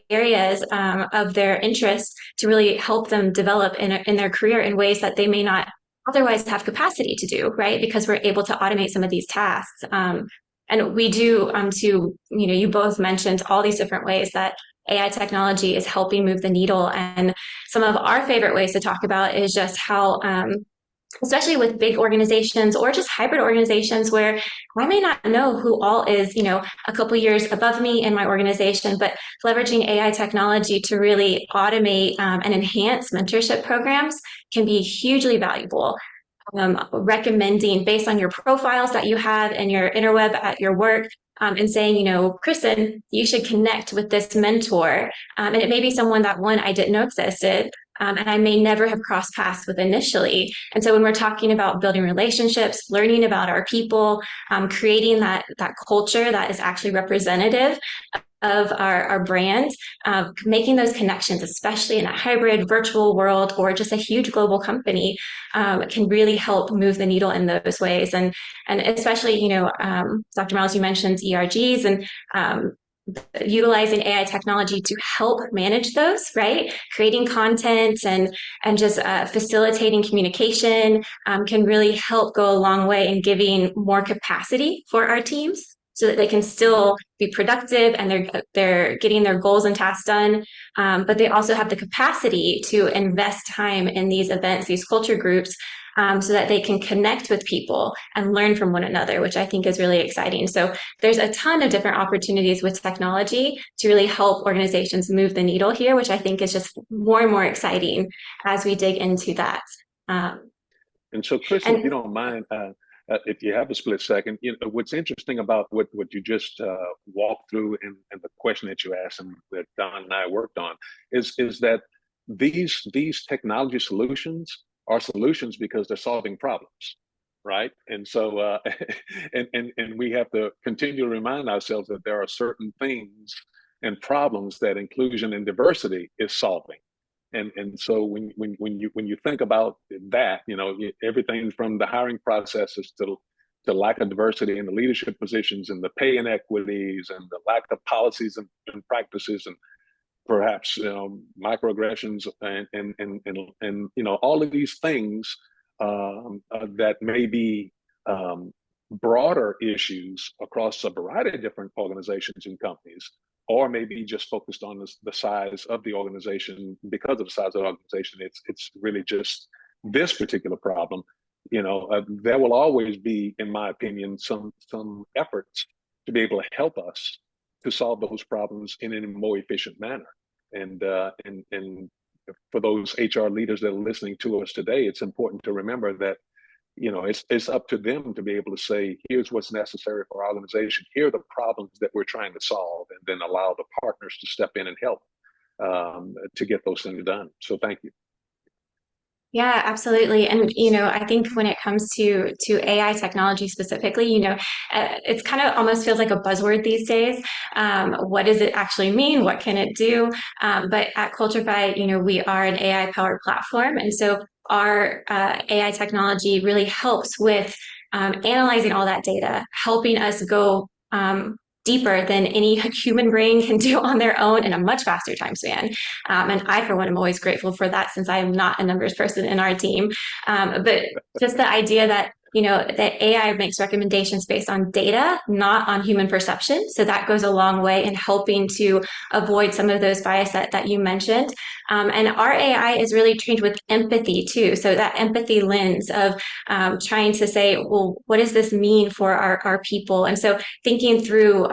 areas of their interest to really help them develop in their career in ways that they may not otherwise have capacity to do, right? Because we're able to automate some of these tasks. And we do you both mentioned all these different ways that AI technology is helping move the needle. And some of our favorite ways to talk about is just how especially with big organizations or just hybrid organizations where I may not know who all is, a couple years above me in my organization, but leveraging AI technology to really automate and enhance mentorship programs can be hugely valuable. Recommending based on your profiles that you have and your interweb at your work, and saying, Kristen, you should connect with this mentor. And it may be someone that I didn't know existed. And I may never have crossed paths with initially. And so when we're talking about building relationships, learning about our people, creating that culture that is actually representative of our brand, making those connections, especially in a hybrid virtual world or just a huge global company, can really help move the needle in those ways. And especially, Dr. Miles, you mentioned ERGs and utilizing AI technology to help manage those, right? Creating content and just facilitating communication can really help go a long way in giving more capacity for our teams so that they can still be productive and they're getting their goals and tasks done. But they also have the capacity to invest time in these events, these culture groups, so that they can connect with people and learn from one another, which I think is really exciting. So there's a ton of different opportunities with technology to really help organizations move the needle here, which I think is just more and more exciting as we dig into that. And so, Chris, if you And don't mind, if you have a split second, what's interesting about what you just walked through and the question that you asked and that Don and I worked on is that these technology solutions are solutions because they're solving problems, right? And so, and we have to continue to remind ourselves that there are certain things and problems that inclusion and diversity is solving. And so when you think about that, everything from the hiring processes to lack of diversity in the leadership positions and the pay inequities and the lack of policies and practices and perhaps microaggressions and all of these things that may be broader issues across a variety of different organizations and companies, or maybe just focused on the size of the organization. Because of the size of the organization, it's really just this particular problem. There will always be, in my opinion, some efforts to be able to help us to solve those problems in a more efficient manner. And for those HR leaders that are listening to us today, it's important to remember that it's up to them to be able to say, here's what's necessary for our organization. Here are the problems that we're trying to solve, and then allow the partners to step in and help to get those things done. So thank you. yeah, absolutely. And, I think when it comes to AI technology specifically, it's kind of almost feels like a buzzword these days. What does it actually mean? What can it do? But at Culturefy, we are an AI powered platform. And so our AI technology really helps with analyzing all that data, helping us go deeper than any human brain can do on their own in a much faster time span. And I, for one, am always grateful for that, since I am not a numbers person in our team. But just the idea that that AI makes recommendations based on data, not on human perception. So that goes a long way in helping to avoid some of those bias that you mentioned. And our AI is really trained with empathy too. So that empathy lens of trying to say, well, what does this mean for our people? And so thinking through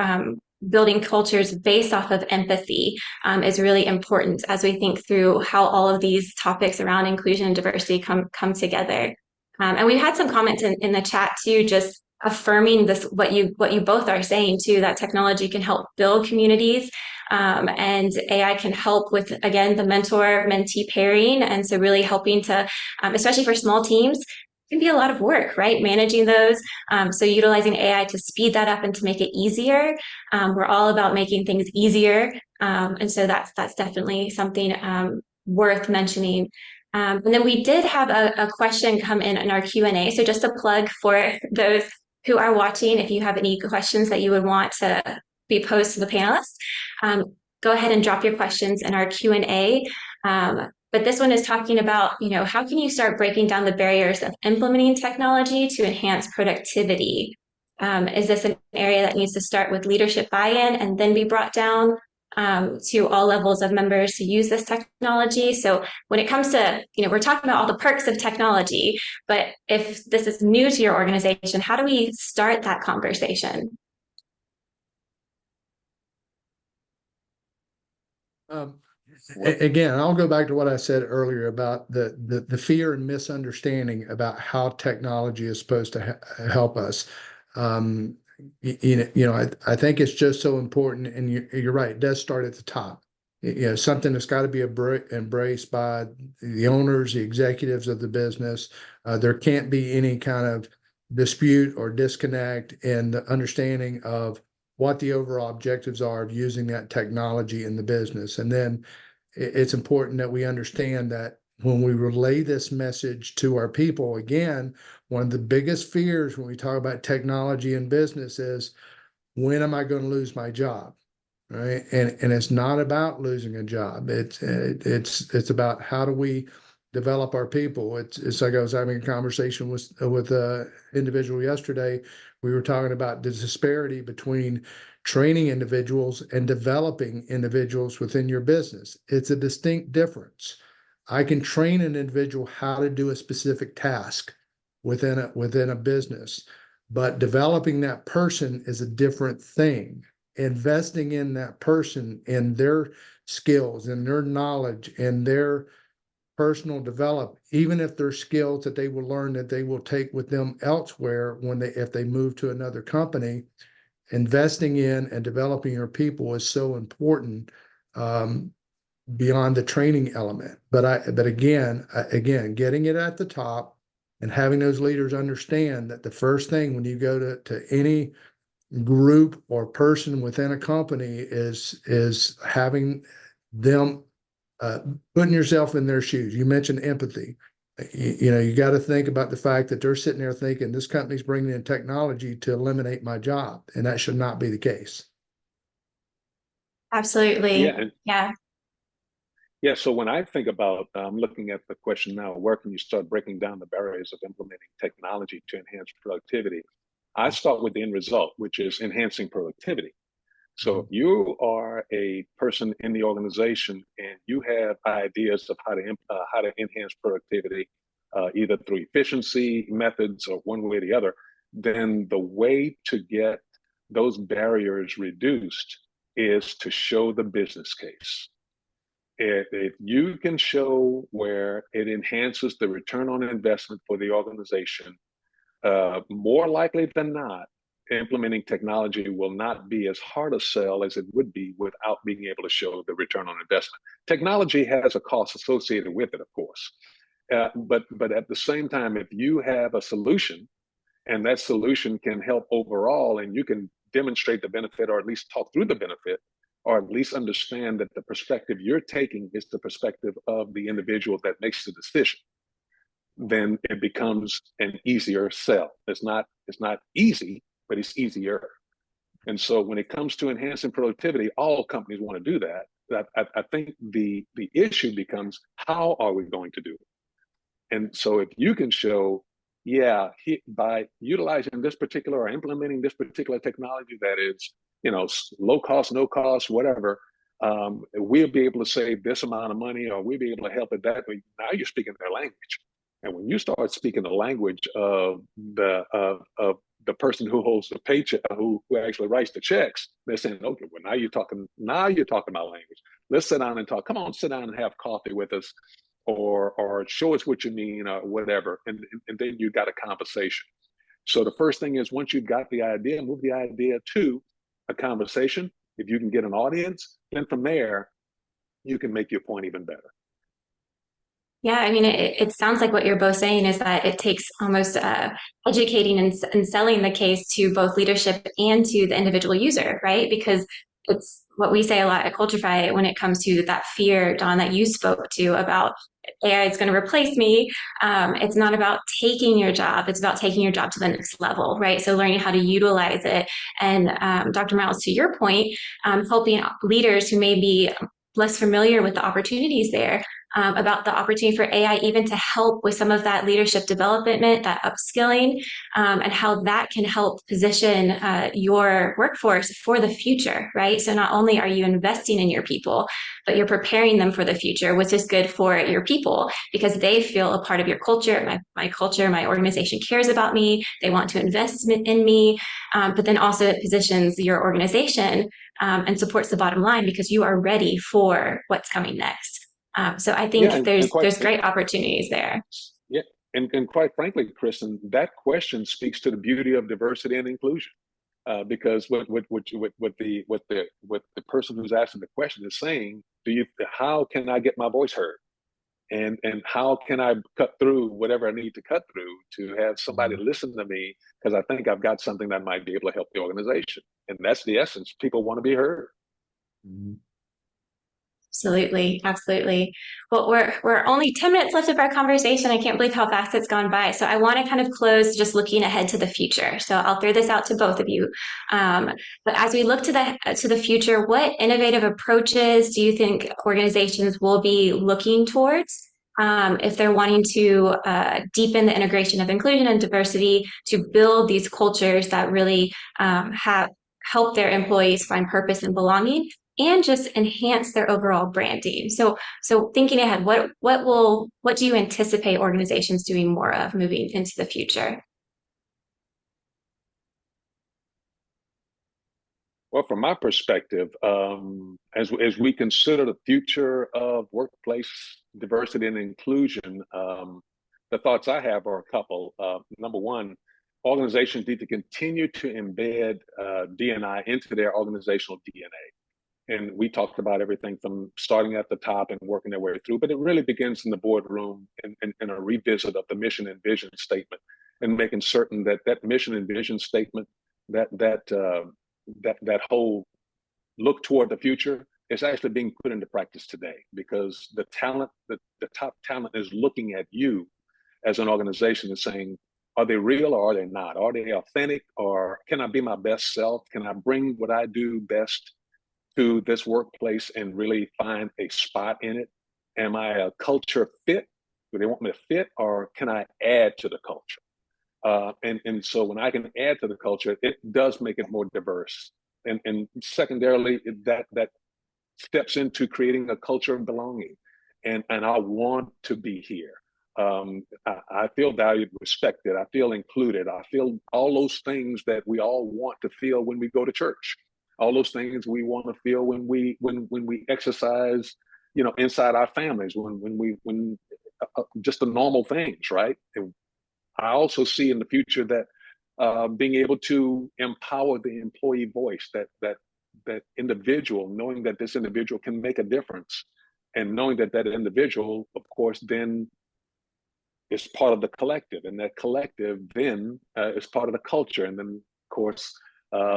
building cultures based off of empathy is really important as we think through how all of these topics around inclusion and diversity come together. And we've had some comments in the chat too, just affirming this, what you both are saying too, that technology can help build communities, and AI can help with, again, the mentor-mentee pairing. And so really helping to, especially for small teams, it can be a lot of work, right? Managing those. So utilizing AI to speed that up and to make it easier. We're all about making things easier. And so that's definitely something worth mentioning. And then we did have a question come in our Q&A. So just a plug for those who are watching, if you have any questions that you would want to be posed to the panelists, go ahead and drop your questions in our Q&A. But this one is talking about, how can you start breaking down the barriers of implementing technology to enhance productivity? Is this an area that needs to start with leadership buy-in and then be brought down to all levels of members to use this technology? So when it comes to, we're talking about all the perks of technology, but if this is new to your organization, how do we start that conversation? Again, I'll go back to what I said earlier about the fear and misunderstanding about how technology is supposed to help us. I think it's just so important, and you're right, it does start at the top. Something that's got to be embraced by the owners, the executives of the business. There can't be any kind of dispute or disconnect in the understanding of what the overall objectives are of using that technology in the business. And then it's important that we understand that when we relay this message to our people, again, one of the biggest fears when we talk about technology in business is, when am I going to lose my job? Right. And it's not about losing a job. It's about how do we develop our people. It's like I was having a conversation with a individual yesterday. We were talking about the disparity between training individuals and developing individuals within your business. It's a distinct difference. I can train an individual how to do a specific task within a business, but developing that person is a different thing. Investing in that person, in their skills, in their knowledge, in their personal develop, even if they're skills that they will learn that they will take with them elsewhere if they move to another company. Investing in and developing your people is so important, beyond the training element. But again, getting it at the top and having those leaders understand that the first thing when you go to any group or person within a company is having them, putting yourself in their shoes. You mentioned empathy. You got to think about the fact that they're sitting there thinking this company's bringing in technology to eliminate my job, and that should not be the case. Absolutely. Yeah, Yeah. yeah. So when I think about, looking at the question now, where can you start breaking down the barriers of implementing technology to enhance productivity? I start with the end result, which is enhancing productivity. So if you are a person in the organization and you have ideas of how to enhance productivity, either through efficiency methods or one way or the other, then the way to get those barriers reduced is to show the business case. If you can show where it enhances the return on investment for the organization, more likely than not, implementing technology will not be as hard a sell as it would be without being able to show the return on investment. Technology has a cost associated with it, of course. But at the same time, if you have a solution and that solution can help overall and you can demonstrate the benefit or at least talk through the benefit or at least understand that the perspective you're taking is the perspective of the individual that makes the decision, then it becomes an easier sell. It's not easy, but it's easier. And so when it comes to enhancing productivity, all companies want to do that. I think the issue becomes, how are we going to do it? And so if you can show, yeah, by utilizing this particular or implementing this particular technology that is, low cost, no cost, whatever, we'll be able to save this amount of money, or we'll be able to help it that way. Now you're speaking their language. And when you start speaking the language of the person who holds the paycheck, who actually writes the checks, they're saying, okay, well, now you're talking my language. Let's sit down and talk. Come on, sit down and have coffee with us, or show us what you mean, or whatever. And then you got a conversation. So the first thing is, once you've got the idea, move the idea to a conversation. If you can get an audience, then from there, you can make your point even better. Yeah, I mean, it sounds like what you're both saying is that it takes almost educating and selling the case to both leadership and to the individual user, right? Because it's what we say a lot at Culturefy when it comes to that fear, Don, that you spoke to about AI is going to replace me. It's not about taking your job. It's about taking your job to the next level, right? So learning how to utilize it. And Dr. Miles, to your point, helping leaders who may be less familiar with the opportunities there, about the opportunity for AI even to help with some of that leadership development, that upskilling, and how that can help position your workforce for the future, right? So not only are you investing in your people, but you're preparing them for the future, which is good for your people because they feel a part of your culture. My culture, my organization cares about me. They want to invest in me. But then also it positions your organization and supports the bottom line because you are ready for what's coming next. So I think there's great opportunities there. Yeah, and quite frankly, Kristen, that question speaks to the beauty of diversity and inclusion, because what the person who's asking the question is saying, how can I get my voice heard, and how can I cut through whatever I need to cut through to have somebody listen to me, because I think I've got something that might be able to help the organization, and that's the essence. People want to be heard. Mm-hmm. Absolutely, absolutely. Well, we're only 10 minutes left of our conversation. I can't believe how fast it's gone by. So I want to kind of close just looking ahead to the future. So I'll throw this out to both of you. But as we look to the future, what innovative approaches do you think organizations will be looking towards? if they're wanting to deepen the integration of inclusion and diversity, to build these cultures that really have help their employees find purpose and belonging, and just enhance their overall branding. So thinking ahead, what do you anticipate organizations doing more of moving into the future? Well, from my perspective, as we consider the future of workplace diversity and inclusion, the thoughts I have are a couple. Number one, organizations need to continue to embed D&I into their organizational DNA. And we talked about everything from starting at the top and working their way through, but it really begins in the boardroom and a revisit of the mission and vision statement, and making certain that that mission and vision statement, that that that whole look toward the future, is actually being put into practice today, because the talent, the top talent is looking at you as an organization and saying, are they real or are they not? Are they authentic, or can I be my best self? Can I bring what I do best to this workplace and really find a spot in it? Am I a culture fit? Do they want me to fit, or can I add to the culture? And so when I can add to the culture, it does make it more diverse. And secondarily, that steps into creating a culture of belonging. And I want to be here. I feel valued, respected. I feel included. I feel all those things that we all want to feel when we go to church. All those things we want to feel when we exercise, inside our families, when just the normal things, right? And I also see in the future that being able to empower the employee voice, that individual, knowing that this individual can make a difference, and knowing that that individual, of course, then is part of the collective, and that collective then is part of the culture. And then, of course,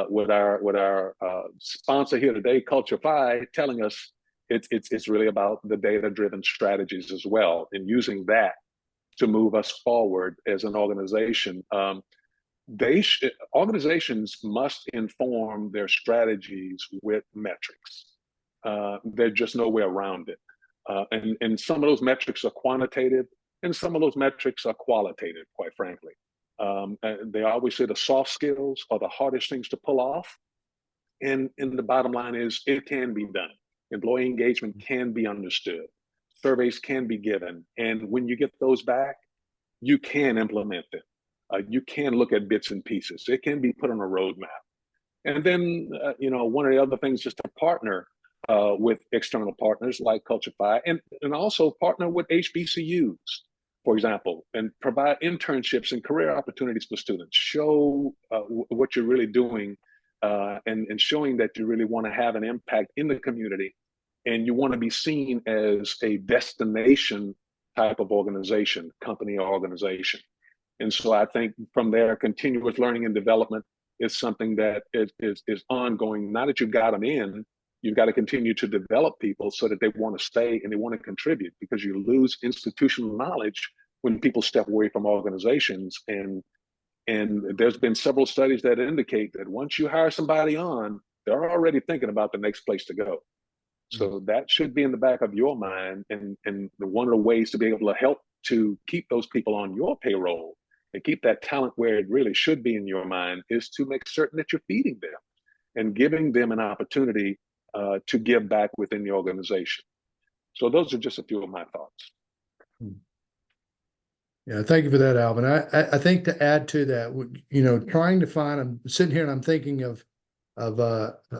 with our sponsor here today, Culturefy, telling us it's really about the data-driven strategies as well, and using that to move us forward as an organization. Organizations must inform their strategies with metrics. There's just no way around it. And some of those metrics are quantitative, and some of those metrics are qualitative, quite frankly. They always say the soft skills are the hardest things to pull off. And the bottom line is, it can be done. Employee engagement can be understood. Surveys can be given. And when you get those back, you can implement them. You can look at bits and pieces. It can be put on a roadmap. And then, one of the other things is to partner with external partners like Culturefy, and also partner with HBCUs, for example, and provide internships and career opportunities for students. Show what you're really doing, and showing that you really want to have an impact in the community, and you want to be seen as a destination type of organization, company or organization. And so I think from there, continuous learning and development is something that is ongoing. Now that you've got them in, you've got to continue to develop people so that they want to stay and they want to contribute, because you lose institutional knowledge when people step away from organizations. And there's been several studies that indicate that once you hire somebody on, they're already thinking about the next place to go. So that should be in the back of your mind. And one of the ways to be able to help to keep those people on your payroll and keep that talent where it really should be in your mind is to make certain that you're feeding them and giving them an opportunity to give back within the organization. So those are just a few of my thoughts. Yeah, thank you for that, Alvin. I think to add to that, trying to find, I'm sitting here and I'm thinking of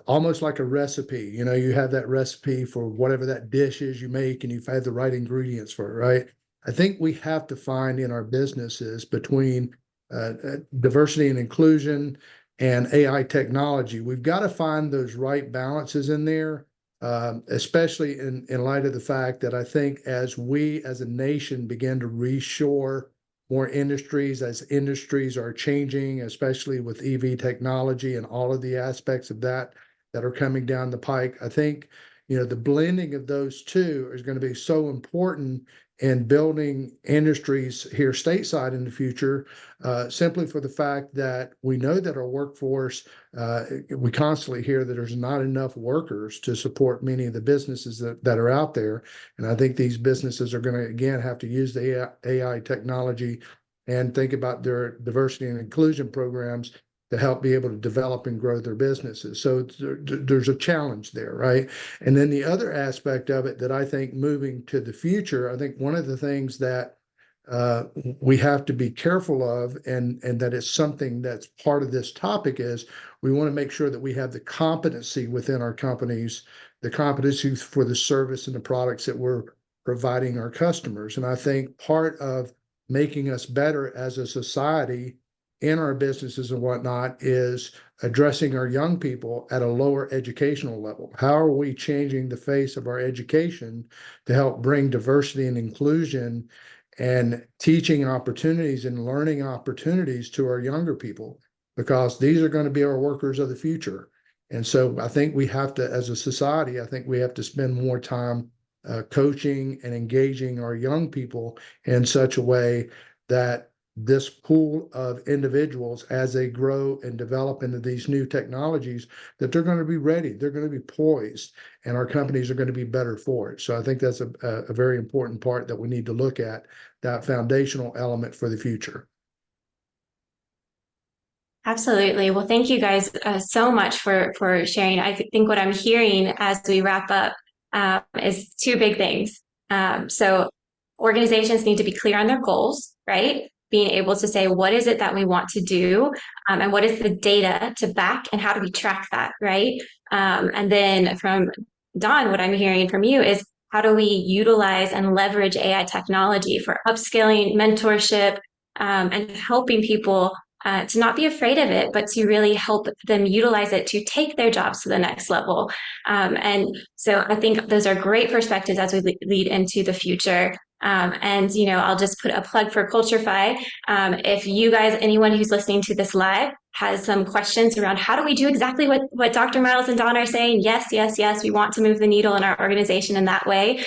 almost like a recipe. You have that recipe for whatever that dish is you make, and you've had the right ingredients for it, right? I think we have to find in our businesses, between diversity and inclusion and AI technology, we've got to find those right balances in there, especially in light of the fact that I think as we as a nation begin to reshore more industries, as industries are changing, especially with EV technology and all of the aspects of that are coming down the pike. I think, the blending of those two is going to be so important in building industries here stateside in the future, simply for the fact that we know that our workforce, we constantly hear that there's not enough workers to support many of the businesses that are out there. And I think these businesses are going to, again, have to use the AI technology and think about their diversity and inclusion programs to help be able to develop and grow their businesses. So there's a challenge there, right? And then the other aspect of it that I think moving to the future, I think one of the things that we have to be careful of, and that is something that's part of this topic, is we want to make sure that we have the competency within our companies, the competency for the service and the products that we're providing our customers. And I think part of making us better as a society in our businesses and whatnot is addressing our young people at a lower educational level. How are we changing the face of our education to help bring diversity and inclusion and teaching opportunities and learning opportunities to our younger people? Because these are going to be our workers of the future. And so I think we have to, as a society, I think we have to spend more time coaching and engaging our young people in such a way that this pool of individuals, as they grow and develop into these new technologies, that they're going to be ready, they're going to be poised, and our companies are going to be better for it. So I think that's a very important part that we need to look at, that foundational element for the future. Absolutely. Well, thank you guys so much for sharing. I think what I'm hearing as we wrap up is two big things. So organizations need to be clear on their goals, right? Being able to say, what is it that we want to do? And what is the data to back, and how do we track that, right? And then from Don, what I'm hearing from you is, how do we utilize and leverage AI technology for upskilling, mentorship, and helping people to not be afraid of it, but to really help them utilize it to take their jobs to the next level. And so I think those are great perspectives as we lead into the future. And, I'll just put a plug for Culturefy. If you guys, anyone who's listening to this live, has some questions around how do we do exactly what Dr. Miles and Don are saying, yes, we want to move the needle in our organization in that way.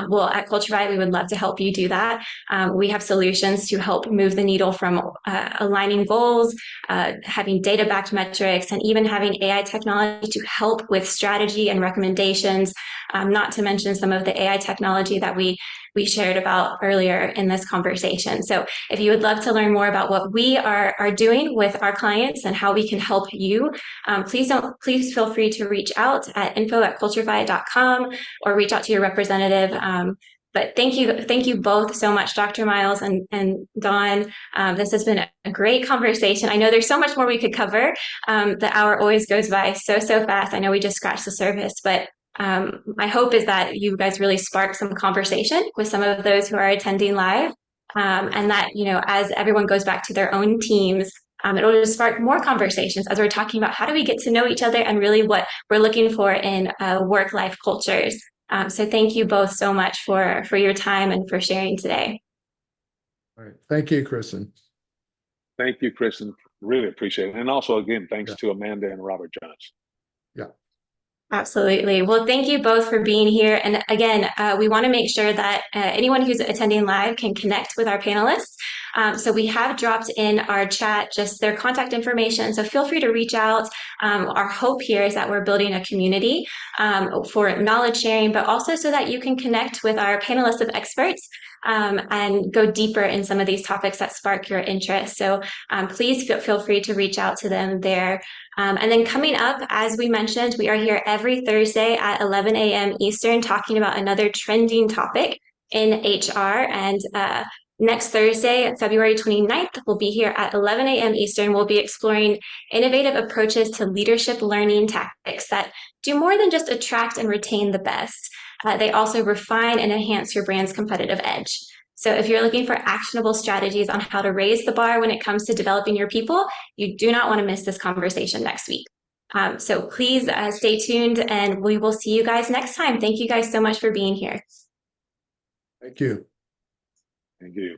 Well, at Culturefy, we would love to help you do that. We have solutions to help move the needle from aligning goals, having data-backed metrics, and even having AI technology to help with strategy and recommendations, not to mention some of the AI technology that we shared about earlier in this conversation. So if you would love to learn more about what we are doing with our clients and how we can help you, please feel free to reach out at info@culturefy.com or reach out to your representative. But thank you both so much, Dr. Miles and Don. This has been a great conversation. I know there's so much more we could cover. The hour always goes by so fast. I know we just scratched the surface, but my hope is that you guys really spark some conversation with some of those who are attending live, and that, as everyone goes back to their own teams, it'll just spark more conversations as we're talking about how do we get to know each other and really what we're looking for in work-life cultures. So thank you both so much for your time and for sharing today. All right. Thank you, Kristen. Thank you, Kristen. Really appreciate it. And also, again, thanks to Amanda and Robert Johnson. Yeah. Absolutely. Well, thank you both for being here. And again, we want to make sure that anyone who's attending live can connect with our panelists. So we have dropped in our chat just their contact information. So feel free to reach out. Our hope here is that we're building a community for knowledge sharing, but also so that you can connect with our panelists of experts and go deeper in some of these topics that spark your interest. So please feel free to reach out to them there. And then coming up, as we mentioned, we are here every Thursday at 11 a.m. Eastern talking about another trending topic in HR. And next Thursday, February 29th, we'll be here at 11 a.m. Eastern. We'll be exploring innovative approaches to leadership learning tactics that do more than just attract and retain the best. They also refine and enhance your brand's competitive edge. So if you're looking for actionable strategies on how to raise the bar when it comes to developing your people, you do not want to miss this conversation next week. So please stay tuned, and we will see you guys next time. Thank you guys so much for being here. Thank you. Thank you.